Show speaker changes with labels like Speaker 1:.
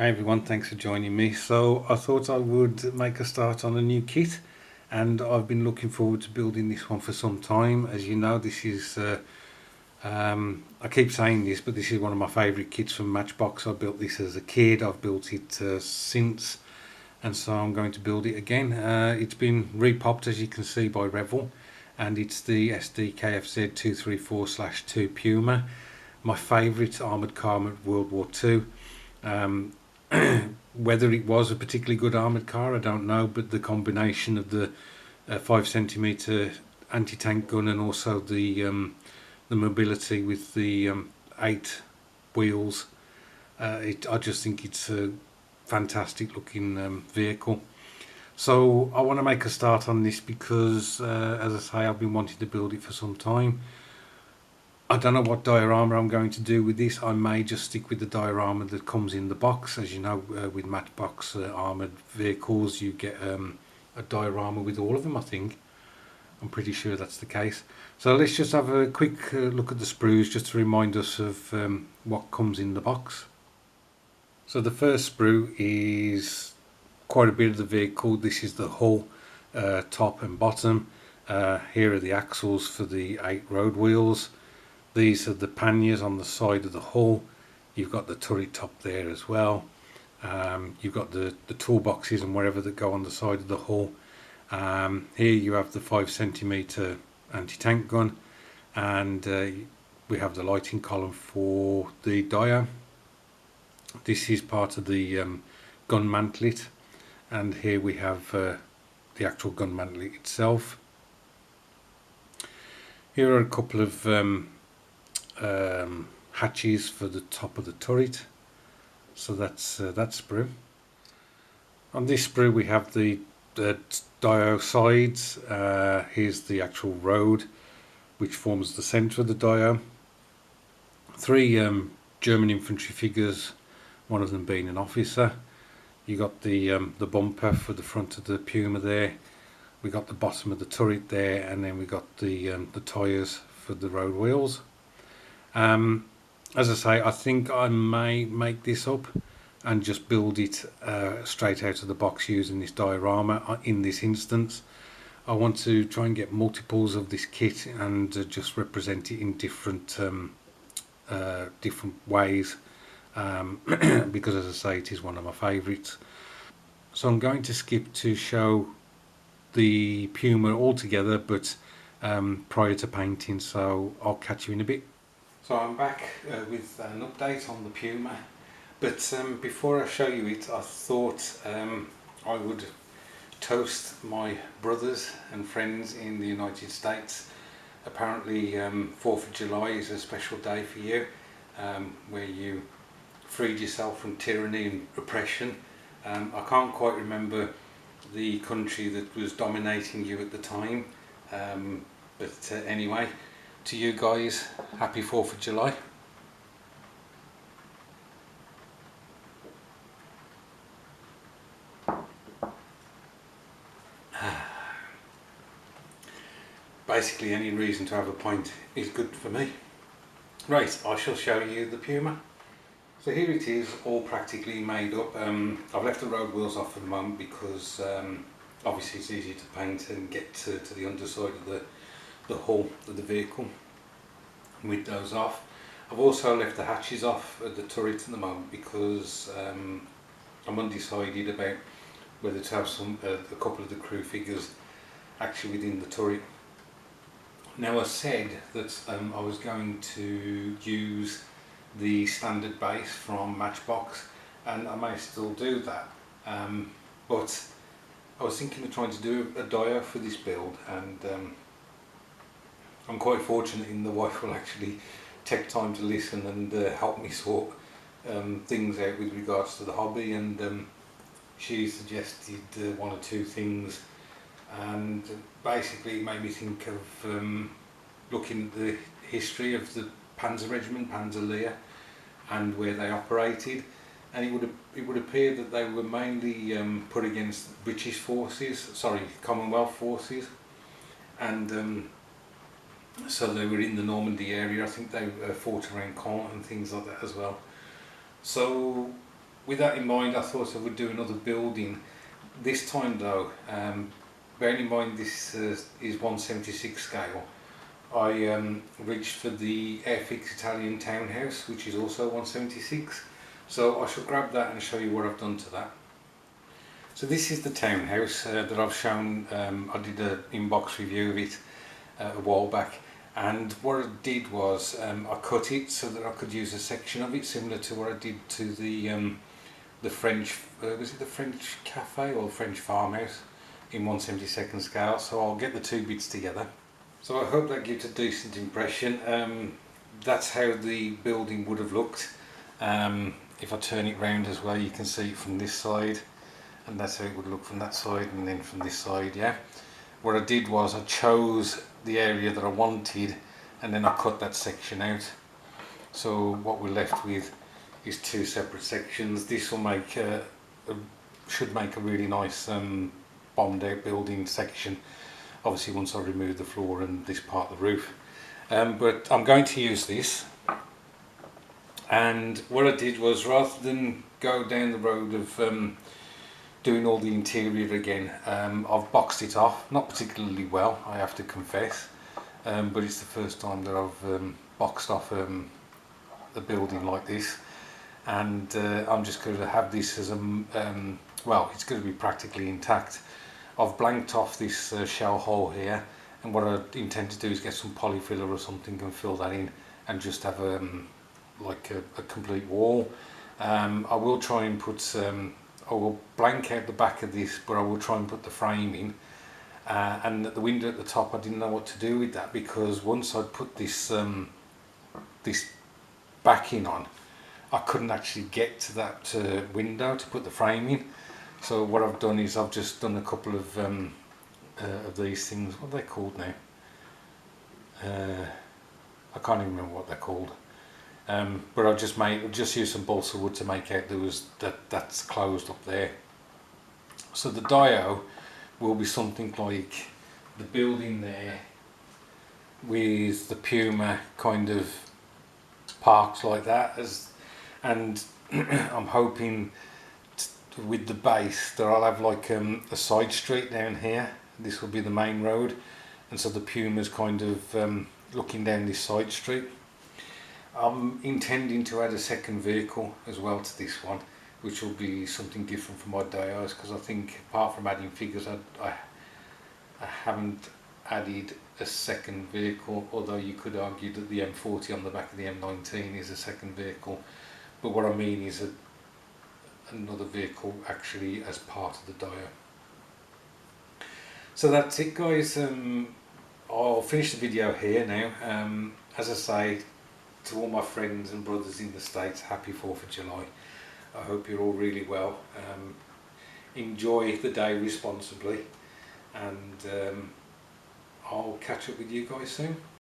Speaker 1: Hi everyone, thanks for joining me. So I thought I would make a start on a new kit, and I've been looking forward to building this one for some time. As you know, this is I keep saying this, but this is one of my favourite kits from Matchbox. I built this as a kid, I've built it since, and so I'm going to build it again. It's been repopped, as you can see, by Revel, and it's the Sd.Kfz 234/2 Puma, my favourite armoured car at World War II. Whether it was a particularly good armoured car, I don't know, but the combination of the 5 centimetre anti-tank gun and also the mobility with the 8 wheels, I just think it's a fantastic looking vehicle. So I want to make a start on this because, as I say, I've been wanting to build it for some time. I don't know what diorama I'm going to do with this. I may just stick with the diorama that comes in the box. As you know, with Matchbox armoured vehicles, you get a diorama with all of them, I think. I'm pretty sure that's the case. So let's just have a quick look at the sprues, just to remind us of what comes in the box. So the first sprue is quite a bit of the vehicle. This is the hull, top and bottom. Here are the axles for the 8 road wheels. These are the panniers on the side of the hull. You've got the turret top there as well. You've got the toolboxes and whatever that go on the side of the hull. Here you have the 5 centimetre anti-tank gun, and we have the lighting column for the dio. This is part of the gun mantlet, and here we have the actual gun mantlet itself. Here are a couple of hatches for the top of the turret, so that's that sprue. On this sprue we have the dio sides. Here's the actual road which forms the centre of the dio. 3 German infantry figures, one of them being an officer. You got the bumper for the front of the Puma there. We got the bottom of the turret there, and then we got the tyres for the road wheels. As I say, I think I may make this up and just build it straight out of the box using this diorama. In this instance, I want to try and get multiples of this kit and just represent it in different ways, because, as I say, it is one of my favourites. So I'm going to skip to show the Puma altogether, but prior to painting, so I'll catch you in a bit. So I'm back with an update on the Puma, but before I show you it, I thought I would toast my brothers and friends in the United States. Apparently 4th of July is a special day for you, where you freed yourself from tyranny and oppression. I can't quite remember the country that was dominating you at the time, but anyway, to you guys, happy 4th of July. Basically, any reason to have a pint is good for me. Right, I shall show you the Puma. So here it is, all practically made up. I've left the road wheels off for the moment because obviously it's easy to paint and get to the underside of the hull of the vehicle with those off. I've also left the hatches off at the turret at the moment because I'm undecided about whether to have a couple of the crew figures actually within the turret. Now, I said that I was going to use the standard base from Matchbox, and I may still do that, but I was thinking of trying to do a dio for this build, and I'm quite fortunate in the wife will actually take time to listen and help me sort things out with regards to the hobby, and she suggested 1 or 2 things, and basically it made me think of looking at the history of the Panzer Regiment, Panzer Lehr, and where they operated, and it would appear that they were mainly put against British forces, sorry, Commonwealth forces, and so they were in the Normandy area. I think they fought around Caen and things like that as well. So with that in mind, I thought I would do another building. This time though, bearing in mind this is 1/76 scale, I reached for the Airfix Italian Townhouse, which is also 1/76. So I shall grab that and show you what I've done to that. So this is the Townhouse that I've shown. I did an inbox review of it a while back, and what I did was I cut it so that I could use a section of it similar to what I did to the French, was it the French cafe or French farmhouse in 1/72 scale. So I'll get the two bits together. So I hope that gives a decent impression. That's how the building would have looked. If I turn it round as well, you can see it from this side, and that's how it would look from that side, and then from this side. Yeah, what I did was I chose the area that I wanted, and then I cut that section out. So what we're left with is two separate sections. This will make should make a really nice bombed out building section, obviously once I remove the floor and this part of the roof. But I'm going to use this, and what I did was, rather than go down the road of doing all the interior again, I've boxed it off, not particularly well, I have to confess, but it's the first time that I've boxed off a building like this, and I'm just going to have this as a well, it's going to be practically intact. I've blanked off this shell hole here, and what I intend to do is get some polyfiller or something and fill that in, and just have like a complete wall. I will try and put I will blank out the back of this, but I will try and put the frame in, and the window at the top, I didn't know what to do with that, because once I'd put this this backing on, I couldn't actually get to that window to put the frame in. So what I've done is I've just done a couple of these things. What are they called now? I can't even remember what they're called. But I've just used some balsa wood to make out that's closed up there. So the dio will be something like the building there, with the Puma kind of parked like that, and I'm hoping with the base that I'll have like a side street down here. This will be the main road, and so the Puma's kind of looking down this side street. I'm intending to add a second vehicle as well to this one, which will be something different from my dios, because I think apart from adding figures, I haven't added a second vehicle, although you could argue that the M40 on the back of the M19 is a second vehicle. But what I mean is another vehicle actually as part of the dio. So that's it, guys. I'll finish the video here now. As I say, to all my friends and brothers in the States, happy 4th of July. I hope you're all really well. Enjoy the day responsibly, and I'll catch up with you guys soon.